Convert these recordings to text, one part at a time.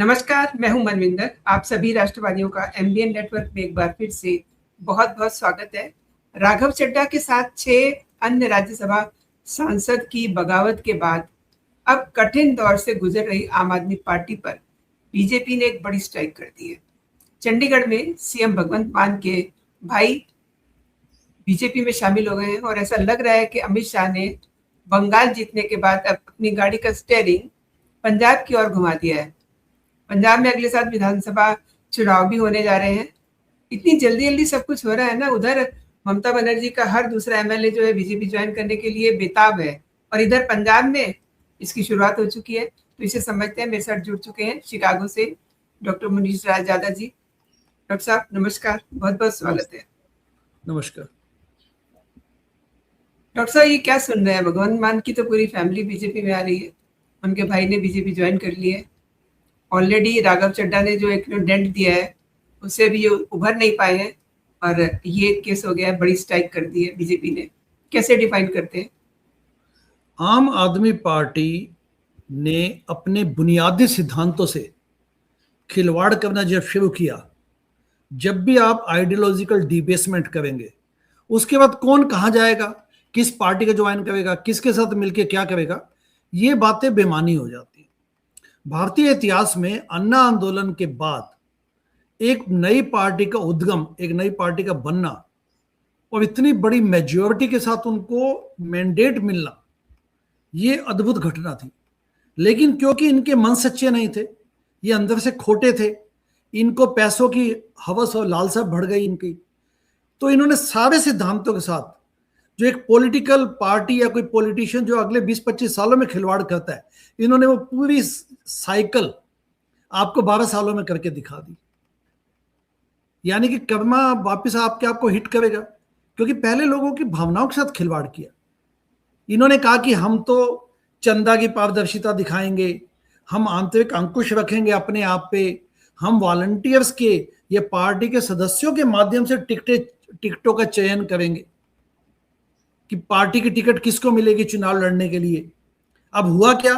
नमस्कार, मैं हूं मनविंदर। आप सभी राष्ट्रवादियों का एमबीएन नेटवर्क में एक बार फिर से बहुत-बहुत स्वागत है। राघव चड्ढा के साथ 6 अन्य राज्यसभा सांसद की बगावत के बाद अब कठिन दौर से गुजर रही आम आदमी पार्टी पर बीजेपी ने एक बड़ी स्ट्राइक कर दी है। चंडीगढ़ में सीएम भगवंत मान के भाई बीजेपी में शामिल हो गए हैं और ऐसा लग रहा है कि अमित शाह ने बंगाल जीतने के बाद अब अपनी गाड़ी का स्टीयरिंग पंजाब की ओर घुमा दिया है। पंजाब में अगले साल विधानसभा चुनाव भी होने जा रहे हैं। इतनी जल्दी जल्दी सब कुछ हो रहा है ना। उधर ममता बनर्जी का हर दूसरा एमएलए जो है बीजेपी ज्वाइन करने के लिए बेताब है और इधर पंजाब में इसकी शुरुआत हो चुकी है। तो इसे समझते हैं। मेरे साथ जुड़ चुके हैं शिकागो से डॉक्टर मुनीश राज यादव जी। डॉक्टर साहब नमस्कार, बहुत बहुत स्वागत है। नमस्कार डॉक्टर साहब, ये क्या सुन रहे हैं? भगवंत मान की तो पूरी फैमिली बीजेपी में आ रही है, उनके भाई ने बीजेपी ज्वाइन कर ली है। ऑलरेडी राघव चड्ढा ने जो एक डेंट दिया है उससे भी ये उभर नहीं पाए हैं और ये केस हो गया है, बड़ी स्ट्राइक कर दी है बीजेपी ने। कैसे डिफाइन करते हैं? आम आदमी पार्टी ने अपने बुनियादी सिद्धांतों से खिलवाड़ करना जब शुरू किया, जब भी आप आइडियोलॉजिकल डिबेसमेंट करेंगे, उसके बाद कौन कहाँ जाएगा, किस पार्टी का ज्वाइन करेगा, किसके साथ मिलकर क्या करेगा, ये बातें बेमानी हो जाती हैं। भारतीय इतिहास में अन्ना आंदोलन के बाद एक नई पार्टी का उद्गम, एक नई पार्टी का बनना और इतनी बड़ी मेजॉरिटी के साथ उनको मैंडेट मिलना, ये अद्भुत घटना थी। लेकिन क्योंकि इनके मन सच्चे नहीं थे, ये अंदर से खोटे थे, इनको पैसों की हवस और लालसा बढ़ गई इनकी, तो इन्होंने सारे सिद्धांतों के साथ, जो एक पॉलिटिकल पार्टी या कोई पॉलिटिशियन जो अगले 20-25 सालों में खिलवाड़ करता है, इन्होंने वो पूरी साइकिल आपको 12 सालों में करके दिखा दी। यानी कि कर्मा वापस आपको हिट करेगा, क्योंकि पहले लोगों की भावनाओं के साथ खिलवाड़ किया। इन्होंने कहा कि हम तो चंदा की पारदर्शिता दिखाएंगे, हम आंतरिक अंकुश रखेंगे अपने आप पे, हम वॉलंटियर्स के, ये पार्टी के सदस्यों के माध्यम से टिकटों का चयन करेंगे कि पार्टी की टिकट किसको मिलेगी चुनाव लड़ने के लिए। अब हुआ क्या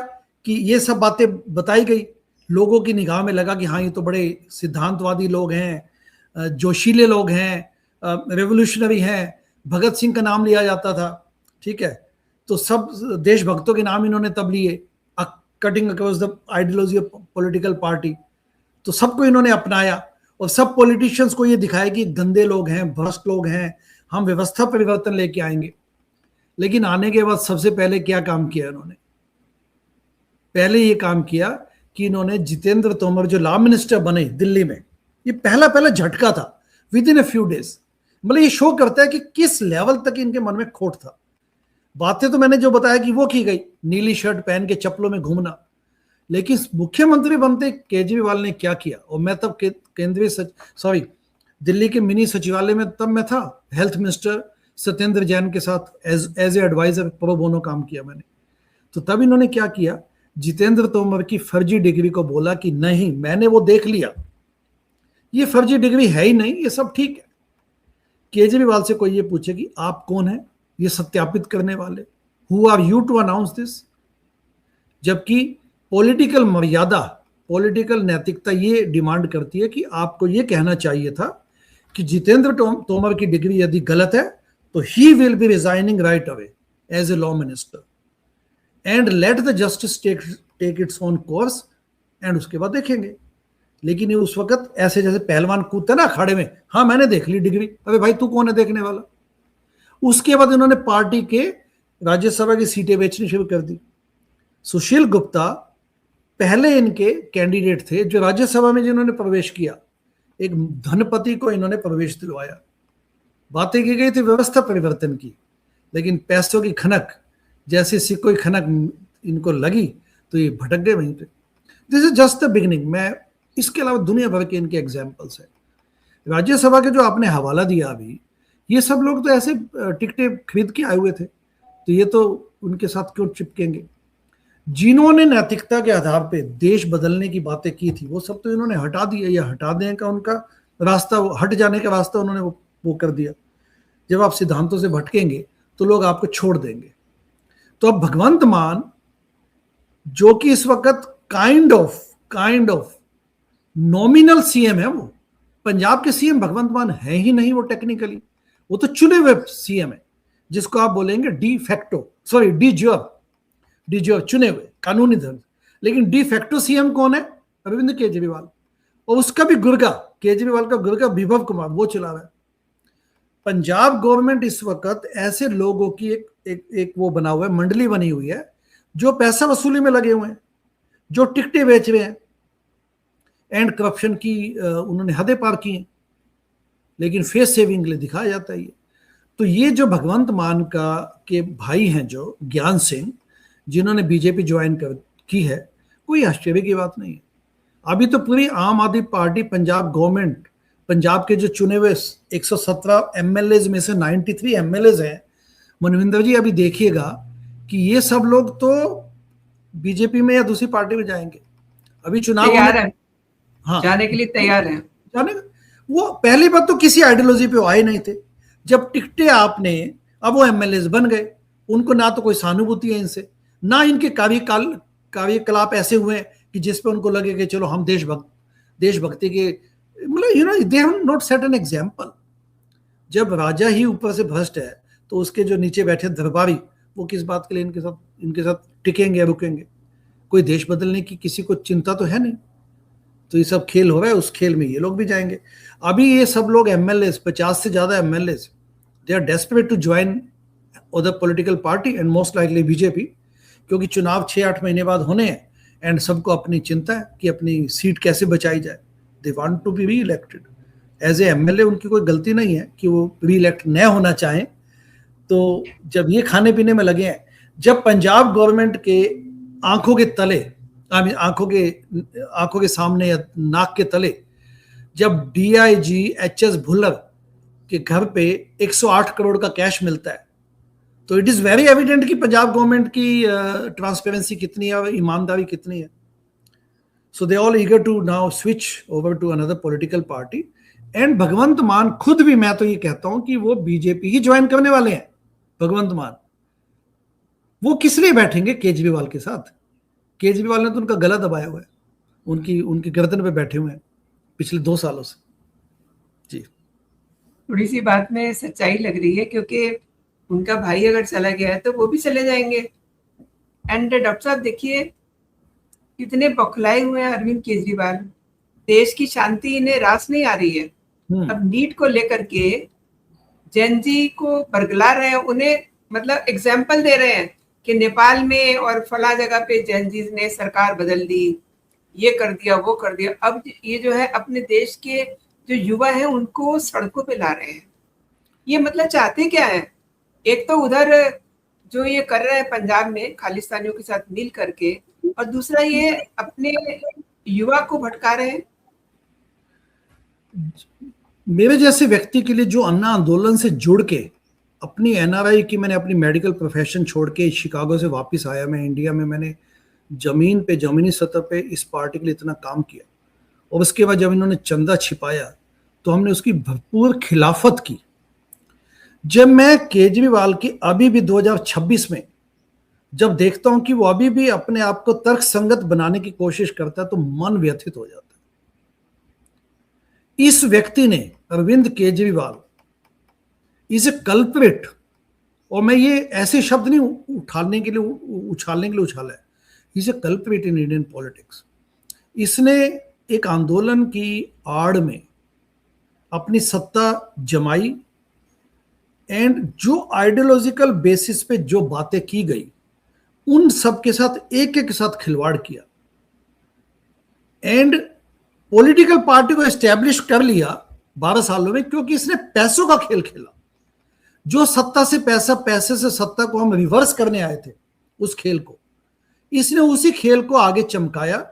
कि ये सब बातें बताई गई, लोगों की निगाह में लगा कि हाँ, ये तो बड़े सिद्धांतवादी लोग हैं, जोशीले लोग हैं, रेवोल्यूशनरी हैं, भगत सिंह का नाम लिया जाता था, ठीक है, तो सब देशभक्तों के नाम इन्होंने तब लिए, cutting across the ideology of political party. तो सबको इन्होंने अपनाया और सब पॉलिटिशियंस को ये दिखाया कि गंदे लोग हैं, भ्रष्ट लोग हैं, हम व्यवस्था परिवर्तन लेके आएंगे। लेकिन आने के बाद सबसे पहले क्या काम किया इन्होंने? पहले ये काम किया कि इन्होंने जितेंद्र तोमर जो लॉ मिनिस्टर बने दिल्ली में, ये पहला झटका था with in a few days. मतलब ये शो करता है कि किस लेवल तक इनके मन में खोट था। बातें तो मैंने जो बताया कि वो की गई, नीली शर्ट पहन के चप्पलों में घूमना, लेकिन मुख्यमंत्री बनते केजरीवाल ने क्या किया। और मैं तब दिल्ली के मिनी सचिवालय में तब मैं था, हेल्थ मिनिस्टर सत्येंद्र जैन के साथ as a advisor pro bono काम किया मैंने। तो तब इन्होंने क्या किया, जितेंद्र तोमर की फर्जी डिग्री को बोला कि नहीं, मैंने वो देख लिया, ये फर्जी डिग्री है ही नहीं, ये सब ठीक है। केजरीवाल से कोई ये पूछे कि आप कौन है ये सत्यापित करने वाले, who are you to announce this? जबकि पॉलिटिकल मर्यादा, पॉलिटिकल नैतिकता ये डिमांड करती है कि आपको ये कहना चाहिए था कि जितेंद्र तोमर की डिग्री यदि गलत है तो he will be resigning right away as a law minister and let the justice take its own course, and उसके बाद देखेंगे। लेकिन ये उस वक्त ऐसे जैसे पहलवान कूदते ना अखाड़े में, हाँ मैंने देख ली डिग्री, अबे भाई तू कौन है देखने वाला। उसके बाद इन्होंने पार्टी के राज्यसभा की सीटें बेचनी शुरू कर दी। सुशील गुप्ता पहले इनके कैंडिडेट थे जो राज्यसभा में जिन्होंने प्रवेश किया, एक धनपति को इन्होंने प्रवेश दिलवाया। बातें की गई थी व्यवस्था परिवर्तन की, लेकिन पैसों की खनक, जैसे सिक्कों की खनक इनको लगी तो ये भटक गए वहीं पे। This is just the beginning. मैं इसके अलावा दुनिया भर के इनके एग्जाम्पल्स हैं। राज्यसभा के जो आपने हवाला दिया अभी, ये सब लोग तो ऐसे टिकटें खरीद के आए हुए थे, तो ये तो उनके साथ क्यों चिपकेंगे? जिन्होंने नैतिकता के आधार पे देश बदलने की बातें की थी वो सब तो इन्होंने हटा दिया, या हटा देने का उनका रास्ता, हट जाने का रास्ता उन्होंने वो कर दिया। जब आप सिद्धांतों से भटकेंगे तो लोग आपको छोड़ देंगे। तो अब भगवंत मान, जो कि इस वक्त काइंड ऑफ नॉमिनल सीएम है वो। पंजाब के सीएम भगवंत मान है ही नहीं वो टेक्निकली, वो तो चुने हुए सीएम है, जिसको आप बोलेंगे de facto, sorry D jure चुने हुए कानूनी धर्म। लेकिन डी फैक्टो सीएम कौन है? अरविंद केजरीवाल। और उसका भी गुर्गा, केजरीवाल का गुर्गा विभव कुमार, वो चला रहा है। पंजाब गवर्नमेंट इस वक्त ऐसे लोगों की एक वो बना हुआ है, मंडली बनी हुई है, जो पैसा वसूली में लगे हुए हैं, जो टिकटें बेच रहे हैं, एंड करप्शन की उन्होंने हदें पार की हैं, लेकिन फेस सेविंग के लिए दिखाया जाता है ये। तो ये जो भगवंत मान का के भाई हैं जो ज्ञान सिंह, जिन्होंने बीजेपी ज्वाइन की है, कोई आश्चर्य की बात नहीं है। अभी तो पूरी आम आदमी पार्टी पंजाब गवर्नमेंट, पंजाब के जो चुने हुए 117 एमएलए में से 93 एमएलए हैं, मनविंदर जी अभी देखिएगा कि ये सब लोग तो बीजेपी में या दूसरी पार्टी में जाएंगे। अभी चुनाव तैयार है, हाँ जाने के लिए तैयार है। जाने वो पहली बात तो किसी आइडियोलॉजी पे आए नहीं थे, जब टिकटे आपने, अब वो एमएलए बन गए, उनको ना तो कोई सहानुभूति है इनसे, ना इनके कार्यकलाप ऐसे हुए कि जिसपे उनको लगे कि चलो हम देशभक्ति के, मतलब you know they have not set an example. जब राजा ही ऊपर से भ्रष्ट है तो उसके जो नीचे बैठे दरबारी, वो किस बात के लिए इनके साथ टिकेंगे या रुकेंगे? कोई देश बदलने की किसी को चिंता तो है नहीं। तो ये सब खेल हो रहा है, उस खेल में ये लोग भी जाएंगे। अभी ये सब लोग एमएलए, 50 से ज्यादा MLA, they are desperate to join other political party and most likely BJP, क्योंकि चुनाव 6-8 महीने बाद होने हैं एंड सबको अपनी चिंता है कि अपनी सीट कैसे बचाई जाए। They want to be re elected as a MLA. उनकी कोई गलती नहीं है कि वो री इलेक्ट न होना चाहें। तो जब ये खाने पीने में लगे हैं, जब पंजाब गवर्नमेंट के आंखों के तले, आंखों के सामने या नाक के तले, जब डीआईजी एचएस भुल्लर के घर पे 108 करोड़ का कैश मिलता है, तो इट इज वेरी एविडेंट कि पंजाब गवर्नमेंट की ट्रांसपेरेंसी कितनी है और ईमानदारी कितनी है। So they all eager to now switch over to another political party. And Bhagwant Mann खुद भी, मैं तो ये कहता हूं कि वो बीजेपी ही ज्वाइन करने वाले हैं। भगवंत मान वो किस लिए बैठेंगे केजरीवाल के साथ? केजरीवाल ने तो उनका गला दबाया हुआ है, उनकी गर्दन पे बैठे हुए हैं पिछले 2 सालों से। जी, थोड़ी सी बात में सच्चाई लग रही है, क्योंकि उनका भाई अगर चला गया है तो वो भी चले जाएंगे। एंड डॉक्टर साहब देखिए कितने बौखलाए हुए हैं अरविंद केजरीवाल। देश की शांति इन्हें रास नहीं आ रही है। अब नीट को लेकर के जेनजी को बरगला रहे हैं, उन्हें मतलब एग्जाम्पल दे रहे हैं कि नेपाल में और फला जगह पे जेनजी ने सरकार बदल दी, ये कर दिया, वो कर दिया। अब ये जो है अपने देश के जो युवा हैं उनको सड़कों पे ला रहे हैं। ये मतलब चाहते क्या है? एक तो उधर जो ये कर रहे हैं पंजाब में खालिस्तानियों के साथ मिल करके, और दूसरा ये अपने युवा को भटका रहे हैं। मेरे जैसे व्यक्ति के लिए जो अन्ना आंदोलन से जुड़ के अपनी एनआरआई की, मैंने अपनी मेडिकल प्रोफेशन छोड़ के शिकागो से वापस आया, मैं इंडिया में मैंने जमीनी सतह पे इस पार्टी के लिए इतना काम किया, और उसके बाद जब इन्होंने चंदा छिपाया तो हमने उसकी भरपूर खिलाफत की। जब मैं केजरीवाल की अभी भी 2026 में जब देखता हूं कि वो अभी भी अपने आप को तर्क संगत बनाने की कोशिश करता है, तो मन व्यथित हो जाता है। इस व्यक्ति ने, Arvind Kejriwal, is a culprit, और मैं ये ऐसे शब्द नहीं उछालने के लिए उछाला है, is a culprit in Indian politics. इसने एक आंदोलन की आड़ में अपनी सत्ता जमाई, एंड जो आइडियोलॉजिकल बेसिस पे जो बातें की गई उन सब के साथ एक साथ खिलवाड़ किया, एंड पॉलिटिकल पार्टी को एस्टेब्लिश कर लिया 12 सालों में, क्योंकि इसने पैसों का खेल खेला। जो सत्ता से पैसा, पैसे से सत्ता को हम रिवर्स करने आए थे, उस खेल को इसने, उसी खेल को आगे चमकाया,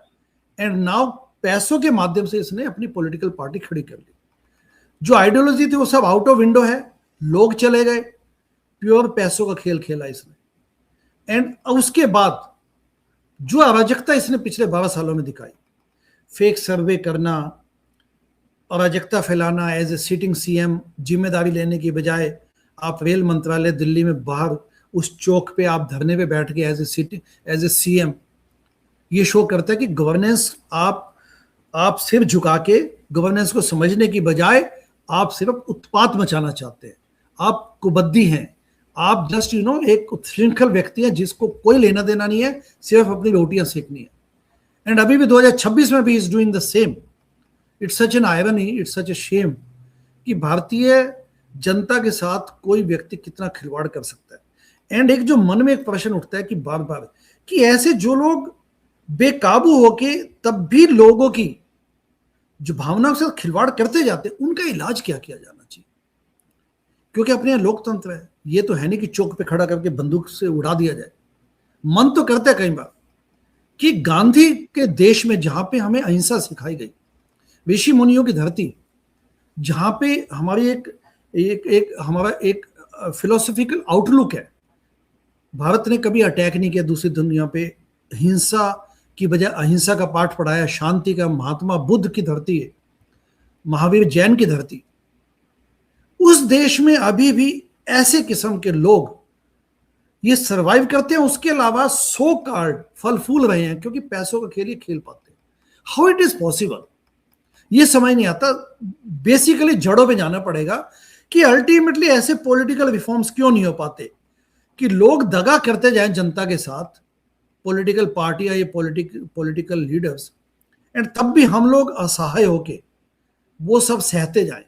एंड नाउ पैसों के माध्यम से इसने अपनी पॉलिटिकल पार्टी खड़ी कर ली। जो आइडियोलॉजी थी वो सब आउट ऑफ विंडो है, लोग चले गए, प्योर पैसों का खेल खेला इसने। एंड उसके बाद जो अराजकता इसने पिछले 12 सालों में दिखाई, फेक सर्वे करना, अराजकता फैलाना, एज ए सिटिंग सीएम जिम्मेदारी लेने की बजाय आप रेल मंत्रालय दिल्ली में बाहर उस चौक पे आप धरने पे बैठ के एज ए सीएम, ये शो करता है कि गवर्नेंस आप आप सिर झुका के गवर्नेंस को समझने की बजाय आप सिर्फ उत्पात मचाना चाहते हैं। आप कुबद्दी हैं, आप जस्ट एक श्रृंखल व्यक्ति हैं जिसको कोई लेना देना नहीं है, सिर्फ अपनी रोटियां सेकनी है। एंड अभी भी 2026 में भी is doing the same. It's such an irony, it's such a shame कि भारतीय जनता के साथ कोई व्यक्ति कितना खिलवाड़ कर सकता है। एंड एक जो मन में एक प्रश्न उठता है कि बार बार कि ऐसे जो लोग बेकाबू होके तब भी लोगों की जो भावनाओं के साथ खिलवाड़ करते जाते हैं, उनका इलाज क्या किया जाना चाहिए? क्योंकि अपने यहाँ लोकतंत्र है, ये तो है नहीं कि चौक पे खड़ा करके बंदूक से उड़ा दिया जाए। मन तो करता है कई बार कि गांधी के देश में जहां पे हमें अहिंसा सिखाई गई, ऋषि मुनियों की धरती, जहां पे हमारी हमारा एक फिलोसॉफिकल आउटलुक है, भारत ने कभी अटैक नहीं किया दूसरी दुनिया पे, हिंसा की बजाय अहिंसा का पाठ पढ़ाया, शांति का, महात्मा बुद्ध की धरती है, महावीर जैन की धरती। उस देश में अभी भी ऐसे किस्म के लोग ये सरवाइव करते हैं। उसके अलावा सो कार्ड फल फूल रहे हैं क्योंकि पैसों का खेल ये खेल पाते हैं। हाउ इट इज पॉसिबल, ये समझ नहीं आता। बेसिकली जड़ों पे जाना पड़ेगा कि अल्टीमेटली ऐसे पॉलिटिकल रिफॉर्म्स क्यों नहीं हो पाते कि लोग दगा करते जाएं जनता के साथ, पॉलिटिकल पार्टी या ये पॉलिटिकल लीडर्स, एंड तब भी हम लोग असहाय होके वो सब सहते जाएं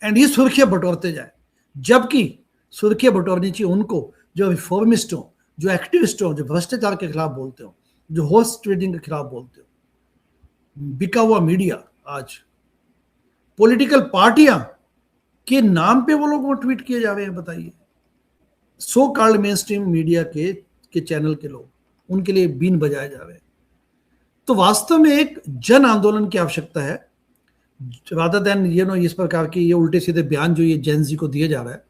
एंड ये सुर्खियां बटोरते जाएं। जबकि सुर्खियां बटोरनी चाहिए उनको जो रिफॉर्मिस्ट हो, जो एक्टिविस्ट हो, जो भ्रष्टाचार के खिलाफ बोलते हो, जो हॉर्स ट्रेडिंग के खिलाफ बोलते हो। बिका हुआ मीडिया, आज पॉलिटिकल पार्टियां के नाम पे वो लोग ट्वीट किए जा रहे हैं, बताइए। So called main stream media के चैनल के लोग, उनके लिए बीन बजाए जा रहे हैं। तो वास्तव में एक जन आंदोलन की आवश्यकता है, रादर देन इस प्रकार की ये उल्टे सीधे बयान जो ये जेन ज़ी को दिए जा रहा है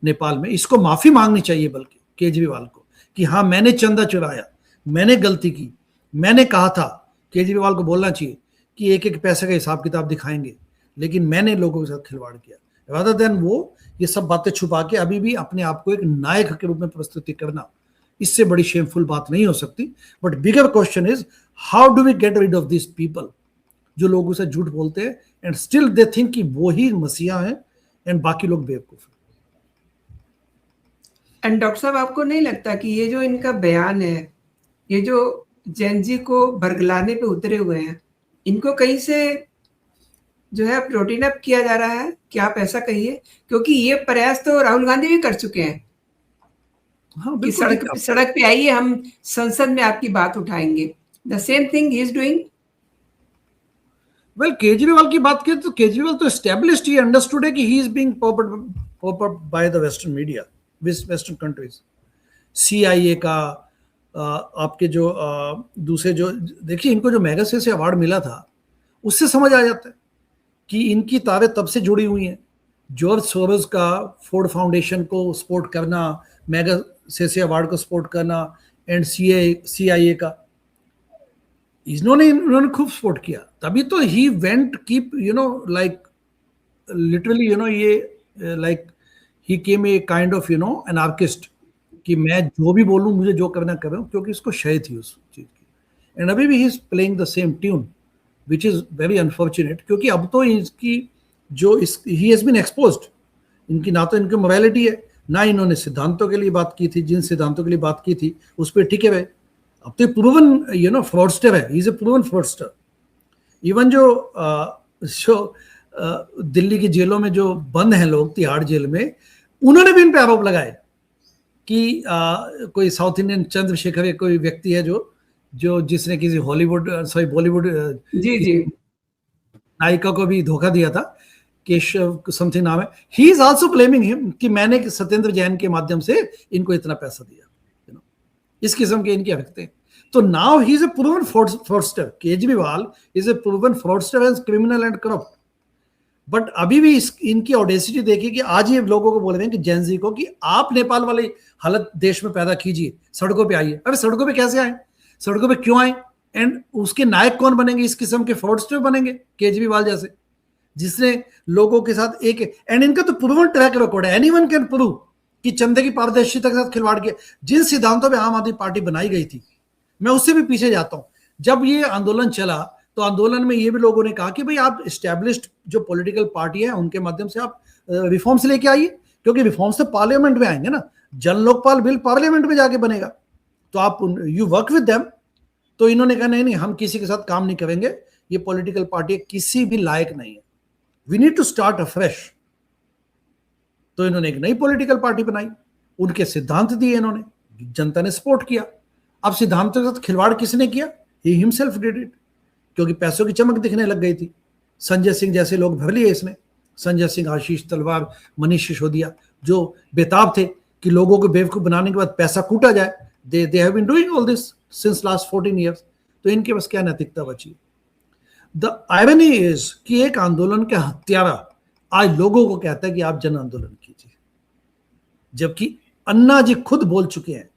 नेपाल में। इसको माफी मांगनी चाहिए बल्कि केजरीवाल को कि हाँ, मैंने चंदा चुराया, मैंने गलती की, मैंने कहा था। केजरीवाल को बोलना चाहिए कि एक एक पैसे का हिसाब किताब दिखाएंगे, लेकिन मैंने लोगों के साथ खिलवाड़ किया। रादर देन वो ये सब बातें छुपा के अभी भी अपने आप को एक नायक के रूप में प्रस्तुति करना, इससे बड़ी शेमफुल बात नहीं हो सकती। But bigger question is how do we get rid of this people जो लोगों से झूठ बोलते हैं एंड स्टिल दे थिंक कि वो ही मसीहा है एंड बाकी लोग बेवकूफ हैं। एंड डॉक्टर साहब, आपको नहीं लगता कि ये जो इनका बयान है, ये जो जैन जी को बरगलाने पे उतरे हुए हैं, इनको कहीं से जो है प्रोटीन अप किया जा रहा है? क्या आप ऐसा कहिए? क्योंकि ये प्रयास तो राहुल गांधी भी कर चुके हैं। हाँ, कि सड़क पे आइए, हम संसद में आपकी बात उठाएंगे। The same thing he is doing. Well, Kejriwal की बात करें तो केजरीवाल तो एस्टेब्लिश्ड, ही अंडरस्टूड है कि he is being popped up by the western media, western countries. CIA का आपके जो दूसरे जो, देखिए इनको जो मैगसेसे से अवार्ड मिला था, उससे समझ आ जाता है कि इनकी तारें तब से जुड़ी हुई हैं। जॉर्ज सोरोस का फोर्ड फाउंडेशन को सपोर्ट करना, मैगसेसे अवार्ड को सपोर्ट करना, एंड CIA का इन्होंने खूब सपोर्ट किया। तभी तो he went keep like literally ये like he came a kind of anarchist कि मैं जो भी बोलूं, मुझे जो करना कर रहा हूं, क्योंकि इसको शय थी उस चीज की। एंड अभी भी he is playing the same tune which is very unfortunate, क्योंकि अब तो इसकी जो ही हैज बीन एक्सपोज्ड। इनकी ना तो इनकी मोरालिटी है, ना इन्होंने सिद्धांतों के लिए बात की थी, जिन सिद्धांतों के लिए बात की थी उस पर टिके रहे। अब तो प्रूवन फ्रॉडस्टर है, he is a proven fraudster. Even जो दिल्ली की जेलों में जो बंद हैं लोग, तिहाड़ जेल में, उन्होंने भी इन पे आरोप लगाए कि कोई साउथ इंडियन चंद्रशेखर या कोई व्यक्ति है जो जिसने किसी बॉलीवुड जी नायिका को भी धोखा दिया था, केशव समथिंग नाम है। He is also blaming him कि मैंने सत्येंद्र जैन के माध्यम से इनको इतना पैसा दिया। इस किस्म के इनकी हरकतें। तो now he is a proven fraudster. Kejriwal is A proven fraudster and criminal and corrupt. But अभी भी इनकी ऑडेसिटी देखिए कि आज ये लोगों को बोल रहे हैं कि जेन ज़ी को कि आप नेपाल वाली हालत देश में पैदा कीजिए, सड़कों पे आइए। अरे सड़कों पे कैसे आए, सड़कों पे क्यों आए, एंड उसके नायक कौन बनेंगे? इस किस्म के फ्रॉडस्टर बनेंगे केजरीवाल जैसे, जिसने लोगों के साथ एंड इनका तो प्रूवन ट्रैक रिकॉर्ड है। एनीवन कैन प्रूव कि चंदे की पारदर्शिता के साथ खिलवाड़ किया। जिन सिद्धांतों पे आम आदमी पार्टी बनाई गई थी, मैं उससे भी पीछे जाता हूं। जब ये आंदोलन चला तो आंदोलन में ये भी लोगों ने कहा कि भाई आप इस्टेब्लिश्ड जो पॉलिटिकल पार्टी है उनके माध्यम से आप रिफॉर्म्स लेके आइए, क्योंकि रिफॉर्म्स तो पार्लियामेंट में आएंगे ना, जन लोकपाल बिल पार्लियामेंट में जाके बनेगा, तो आप यू वर्क विद देम। तो इन्होंने कहा नहीं नहीं, हम किसी के साथ काम नहीं करेंगे, ये पॉलिटिकल पार्टी किसी भी लायक नहीं है, we need to start afresh. तो इन्होंने एक नई पॉलिटिकल पार्टी बनाई, उनके सिद्धांत दिए इन्होंने, जनता ने सपोर्ट किया। अब सिद्धांतों के साथ खिलवाड़ किसने किया? ही हिमसेल्फ डिड इट, क्योंकि पैसों की चमक दिखने लग गई थी। संजय सिंह जैसे लोग भर लिए इसने, संजय सिंह, आशीष तलवार, मनीष सिसोदिया, जो बेताब थे कि लोगों को बेवकूफ बनाने के बाद पैसा कूटा जाए। They have been doing all this since last 14 years। तो इनके पास क्या नैतिकता बची? द आयरनी इज कि एक आंदोलन का हत्यारा आज लोगों को कहता है कि आप जन आंदोलन कीजिए, जबकि अन्ना जी खुद बोल चुके हैं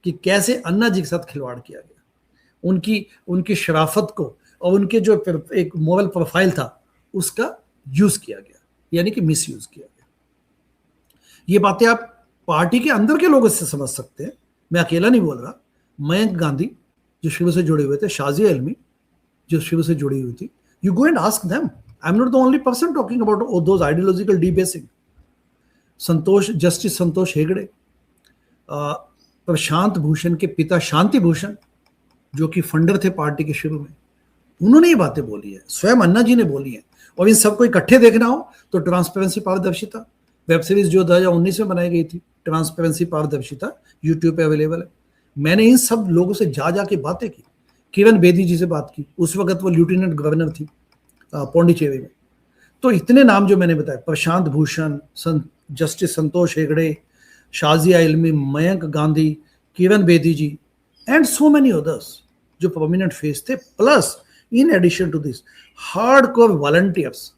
कि कैसे अन्ना जी के साथ खिलवाड़ किया गया, उनकी शराफत को और उनके जो एक मोरल प्रोफाइल था उसका यूज किया गया, यानी कि मिस यूज किया गया। ये बातें आप पार्टी के अंदर के लोगों से समझ सकते हैं, मैं अकेला नहीं बोल रहा। मयंक गांधी जो शुरू से जुड़े हुए थे, शाजिया इल्मी जो शुरू से जुड़ी हुई थी, you go and ask them, I am not the only person talking about those ideological debasing. Justice Santosh Hegde, Prashant Bhushan के पिता शांति भूषण जो कि फंडर थे पार्टी के शुरू में, उन्होंने ये बातें बोली है, स्वयं अन्ना जी ने बोली है। और इन सबको इकट्ठे देखना हो तो ट्रांसपेरेंसी पारदर्शिता वेब सीरीज जो 2019 में बनाई गई थी, ट्रांसपेरेंसी पारदर्शिता यूट्यूब पे अवेलेबल है। मैंने इन सब लोगों से जा के बातें की, किरण बेदी जी से बात की, उस वक्त वो लेफ्टिनेंट गवर्नर थी पौंडीचेरी में। तो इतने नाम जो मैंने बताए, Prashant Bhushan, Justice Santosh Hegde, Shazia Ilmi, Mayank Gandhi, Kiran Bedi ji and so many others जो प्रोमिनेंट फेस थे, plus in addition to this hardcore volunteers,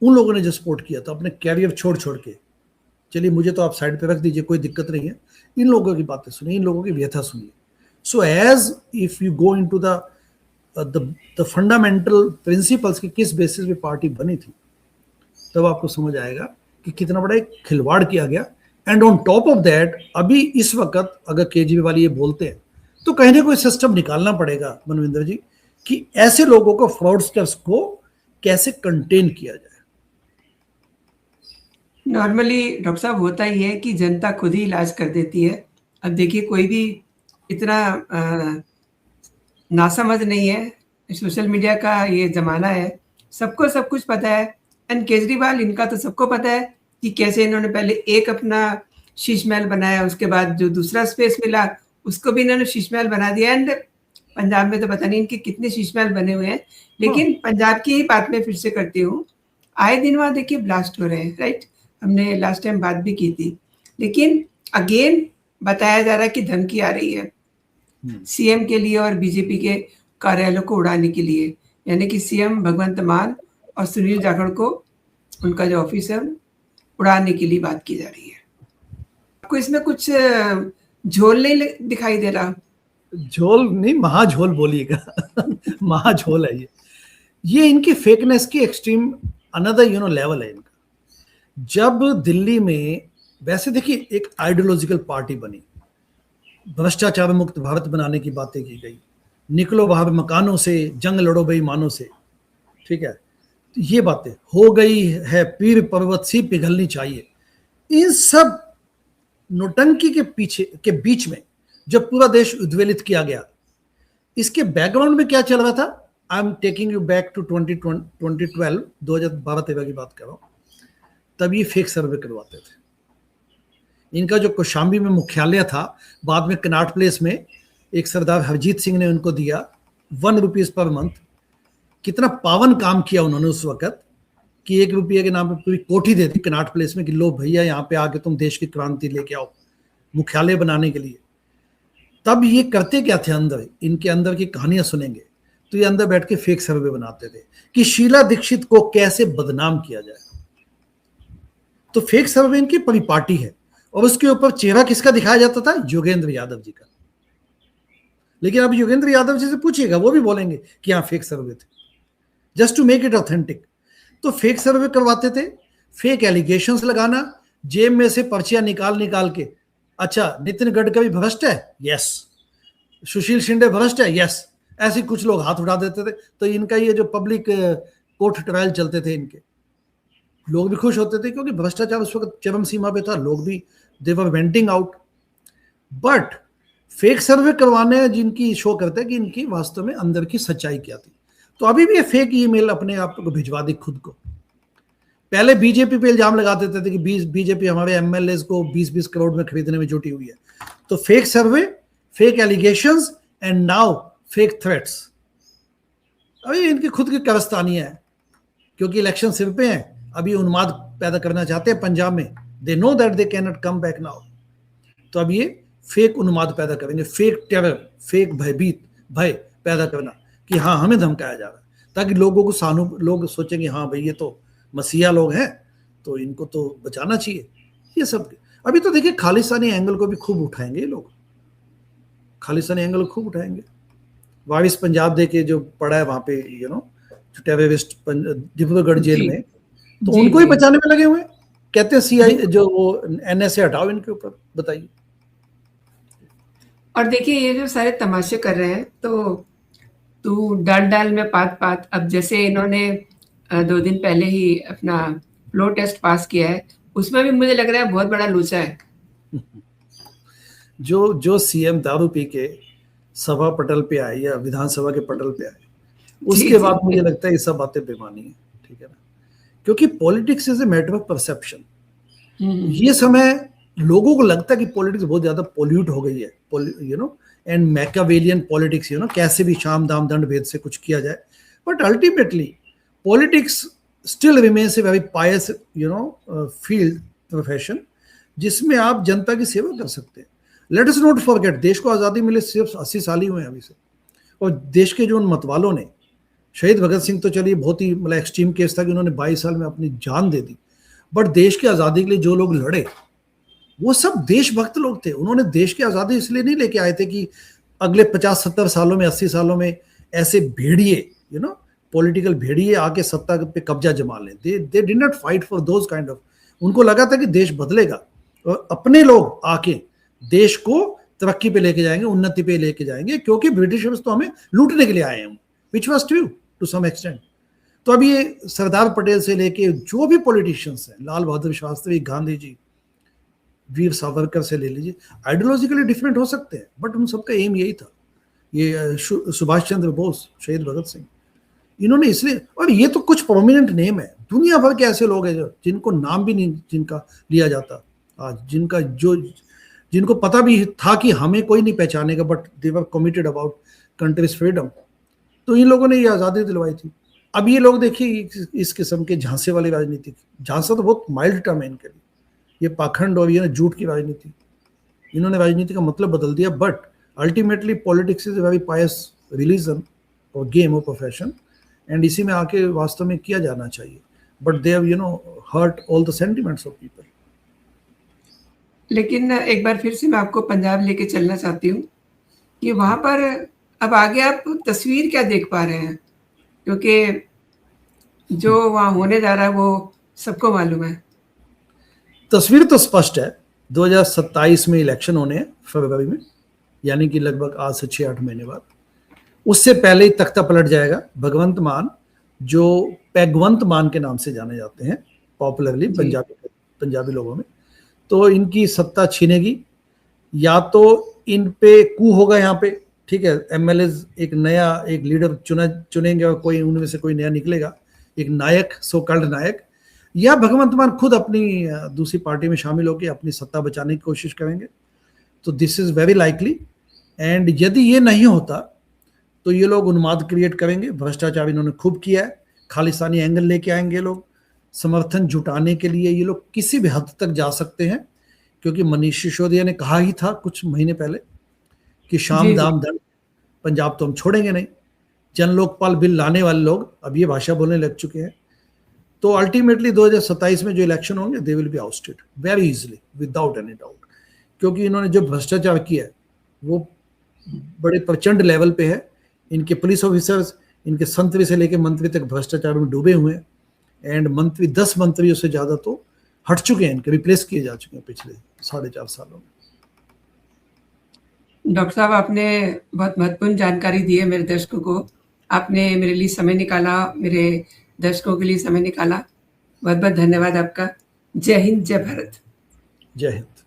उन लोगों ने जो सपोर्ट किया था अपने कैरियर छोड़ के। चलिए मुझे तो आप साइड पे रख दीजिए, कोई दिक्कत नहीं है, इन लोगों की बातें सुनिए, इन लोगों की व्यथा सुनिए। So as if you go into the fundamental principles की किस बेसिस पे पार्टी बनी थी, तब आपको समझ आएगा कि कितना बड़ा एक खिलवाड़ किया गया। And on top of that, अभी इस वक्त अगर केजरीवाल ये बोलते हैं तो कहीं ना कोई सिस्टम निकालना पड़ेगा मनविंदर जी, कि ऐसे लोगों को, फ्रॉडस्टर्स को कैसे कंटेन किया जाए। नॉर्मली डॉक्टर साहब होता ही है कि जनता खुद ही इलाज कर देती है। अब देखिए कोई भी इतना नासमझ नहीं है, सोशल मीडिया का ये ज़माना है, सबको सब कुछ पता है। एंड केजरीवाल, इनका तो सबको पता है कि कैसे इन्होंने पहले एक अपना शीश महल बनाया, उसके बाद जो दूसरा स्पेस मिला उसको भी इन्होंने शीश महल बना दिया। एंड पंजाब में तो पता नहीं इनके कितने शीश महल बने हुए हैं। लेकिन पंजाब की ही बात मैं फिर से करती हूँ, आए दिन वहाँ देखिए ब्लास्ट हो रहे हैं, राइट? हमने लास्ट टाइम बात भी की थी, लेकिन अगेन बताया जा रहा है कि धमकी आ रही है सीएम के लिए और बीजेपी के कार्यालयों को उड़ाने के लिए, यानी कि सीएम भगवंत मान और सुनील जाखड़ को, उनका जो ऑफिस है, उड़ाने के लिए बात की जा रही है। आपको इसमें कुछ झोल नहीं दिखाई दे रहा? झोल नहीं, महाझोल बोलिएगा महाझोल है ये इनकी फेकनेस की एक्सट्रीम अनदर लेवल है इनका। जब दिल्ली में, वैसे देखिए, एक आइडियोलॉजिकल पार्टी बनी, भ्रष्टाचार मुक्त भारत बनाने की बातें की गई, निकलो बाहर मकानों से, जंग लड़ो बेईमानों से, ठीक है, तो ये बातें हो गई है, पीर पर्वत सी पिघलनी चाहिए। इन सब नोटंकी के पीछे के बीच में जब पूरा देश उद्वेलित किया गया, इसके बैकग्राउंड में क्या चल रहा था? I am taking you back to 2012, 2012-13 की बात कर रहा हूँ। तब ये फेक सर्वे करवाते थे। इनका जो कौशाम्बी में मुख्यालय था, बाद में कनाट प्लेस में एक सरदार हरजीत सिंह ने उनको दिया ₹1 पर मंथ। कितना पावन काम किया उन्होंने उस वक्त कि ₹1 के नाम पे पूरी कोठी दे दी कनाट प्लेस में कि लो भैया यहाँ पे आके तुम देश की क्रांति लेके आओ मुख्यालय बनाने के लिए। तब ये करते क्या थे अंदर, इनके अंदर की कहानियां सुनेंगे तो ये अंदर बैठ के फेक सर्वे बनाते थे कि शीला दीक्षित को कैसे बदनाम किया जाए। तो फेक सर्वे इनकी परिपाटी है, और उसके ऊपर चेहरा किसका दिखाया जाता था? योगेंद्र यादव जी का। लेकिन अब योगेंद्र यादव जी से पूछिएगा, वो भी बोलेंगे कि हाँ फेक सर्वे थे, just to make it authentic. तो फेक सर्वे करवाते थे, फेक एलिगेशंस लगाना, जेब में से पर्चियां निकाल के, अच्छा नितिन गडकरी भ्रष्ट है, यस, सुशील शिंदे भ्रष्ट है, यस, ऐसे कुछ लोग हाथ उठा देते थे, तो इनका ये जो पब्लिक कोर्ट ट्रायल चलते थे इनके, लोग भी खुश होते थे क्योंकि भ्रष्टाचार उस वक्त चरम सीमा पे था, लोग भी दे वर वेंटिंग आउट। बट फेक सर्वे करवाने जिनकी शो करते हैं कि इनकी वास्तव में अंदर की सच्चाई क्या थी। तो अभी भी ये फेक ईमेल अपने आप को भिजवा दी खुद को। पहले बीजेपी पे इल्जाम लगा देते थे कि बीजेपी हमारे एमएलए को 20-20 करोड़ में खरीदने में जुटी हुई है। तो fake survey, fake allegations and now fake threats. अभी इनकी खुद की कारस्तानी है, क्योंकि इलेक्शन सिर पे हैं, अभी उन्माद पैदा करना चाहते हैं पंजाब में। They know that they can not come back now. तो अब ये फेक उन्माद पैदा करेंगे, फेक टेरर, फेक भय पैदा करना कि हाँ हमें धमकाया जा रहा है, ताकि लोगों को लोग सोचेंगे हाँ भाई ये तो मसीहा लोग हैं, तो इनको तो बचाना चाहिए। ये सब अभी तो देखिए खालिस्तानी एंगल को भी खूब उठाएंगे लोग, खालिस्तानी एंगल खूब उठाएंगे। वारिस पंजाब दे के जो पड़ा है वहां पे जो टेररिस्ट डिब्रूगढ़ जेल में, तो उनको ही बचाने में लगे हुए। कहते हैं सीआई जो वो एनएसए हटाओ इनके ऊपर, बताइए। और देखिए ये जो सारे तमाशे कर रहे हैं, तो तू डाल में पात, अब जैसे इन्होंने 2 दिन पहले ही अपना फ्लो टेस्ट पास किया है, उसमें भी मुझे लग रहा है बहुत बड़ा लोचा है। जो सीएम दारू पी के सभा पटल पे आए या विधानसभा के पटल पे आए, उसके बाद मुझे लगता है ये सब बातें बेमानी है, ठीक है ना। क्योंकि politics is a matter of perception. ये समय लोगों को लगता है कि पॉलिटिक्स बहुत ज्यादा पोल्यूट हो गई है, एंड मैकियावेलियन पॉलिटिक्स, कैसे भी शाम दाम दंड भेद से कुछ किया जाए। But ultimately politics still remains A very Payas field, profession, जिसमें आप जनता की सेवा कर सकते हैं। लेट अस नॉट फॉरगेट, देश को आज़ादी मिले सिर्फ 80 साल ही हुए हैं अभी से, और देश के जो उन मतवालों ने, शहीद भगत सिंह तो चलिए बहुत ही मतलब एक्सट्रीम केस था कि उन्होंने 22 साल में अपनी जान दे दी, बट देश की आज़ादी के लिए जो लोग लड़े वो सब देशभक्त लोग थे। उन्होंने देश की आज़ादी इसलिए नहीं लेके आए थे कि अगले 50-70 सालों में, 80 सालों में ऐसे भेड़िए पॉलिटिकल भेड़िए आके सत्ता पे कब्जा जमा लें। They did not fight for those kind of. उनको लगा था कि देश बदलेगा और अपने लोग आके देश को तरक्की पे लेके जाएंगे, उन्नति पे लेके जाएंगे, क्योंकि ब्रिटिशर्स तो हमें लूटने के लिए आए हैं, which was true to some extent. तो अब ये सरदार पटेल से लेके जो भी पॉलिटिशियंस हैं, लाल बहादुर शास्त्री, गांधी जी, वीर सावरकर से ले लीजिए, आइडियोलॉजिकली डिफरेंट हो सकते हैं, बट उन सबका एम यही था। ये सुभाष चंद्र बोस, शहीद भगत सिंह, इन्होंने इसलिए, और ये तो कुछ प्रोमिनेंट नेम है, दुनिया भर के ऐसे लोग हैं जो जिनको नाम भी नहीं जिनका लिया जाता आज, जिनको पता भी था कि हमें कोई नहीं पहचानेगा, but they were committed about country's freedom. तो इन लोगों ने ये आज़ादी दिलवाई थी। अब ये लोग देखिए इस किस्म के झांसे वाली राजनीति, झांसा तो बहुत माइल्ड टर्म है इनके लिए, ये पाखंड और ये झूठ की राजनीति, इन्होंने राजनीति का मतलब बदल दिया। But ultimately politics is a very pious religion और गेम और प्रोफेशन, एंड इसी में आके वास्तव में किया जाना चाहिए। But they have hurt all the sentiments of people. लेकिन एक बार फिर से मैं आपको पंजाब लेके चलना चाहती हूँ कि वहाँ पर अब आगे आप तस्वीर क्या देख पा रहे हैं, क्योंकि जो वहाँ होने जा रहा है वो सबको मालूम है। तस्वीर तो स्पष्ट है, 2027 में इलेक्शन होने हैं फरवरी में, यानी कि लगभग आज से 6-8 महीने बाद। उससे पहले ही तख्ता पलट जाएगा। भगवंत मान, जो पैगवंत मान के नाम से जाने जाते हैं पॉपुलरली पंजाबी लोगों में, तो इनकी सत्ता छीनेगी, या तो इन पे कू होगा यहाँ पे, ठीक है, एमएलए एक लीडर चुनेंगे और कोई उनमें से कोई नया निकलेगा, एक नायक, सो कॉल्ड नायक, या भगवंत मान खुद अपनी दूसरी पार्टी में शामिल होकर अपनी सत्ता बचाने की कोशिश करेंगे। तो this is very likely. And यदि ये नहीं होता तो ये लोग उन्माद क्रिएट करेंगे। भ्रष्टाचार इन्होंने खूब किया है, खालिस्तानी एंगल लेके आएंगे लोग, समर्थन जुटाने के लिए ये लोग किसी भी हद तक जा सकते हैं, क्योंकि मनीष सिसोदिया ने कहा ही था कुछ महीने पहले कि शाम दाम दंड, पंजाब तो हम छोड़ेंगे नहीं। जन लोकपाल बिल लाने वाले लोग अब ये भाषा बोलने लग चुके हैं। तो अल्टीमेटली 2027 में जो इलेक्शन होंगे they will be ousted very easily, without any doubt, क्योंकि इन्होंने जो भ्रष्टाचार किया है वो बड़े प्रचंड लेवल पे है। इनके पुलिस ऑफिसर्स, इनके संतरी से लेकर मंत्री तक भ्रष्टाचार में डूबे हुए हैं, एंड मंत्री 10 मंत्रियों से ज्यादा तो हट चुके हैं, इनके रिप्लेस किए जा चुके हैं पिछले 4.5 सालों में। डॉक्टर साहब, आपने बहुत महत्वपूर्ण जानकारी दी है मेरे दर्शकों को। आपने मेरे लिए समय निकाला, मेरे दर्शकों के लिए समय निकाला। बहुत बहुत धन्यवाद आपका। जय हिंद, जय भारत। जय हिंद।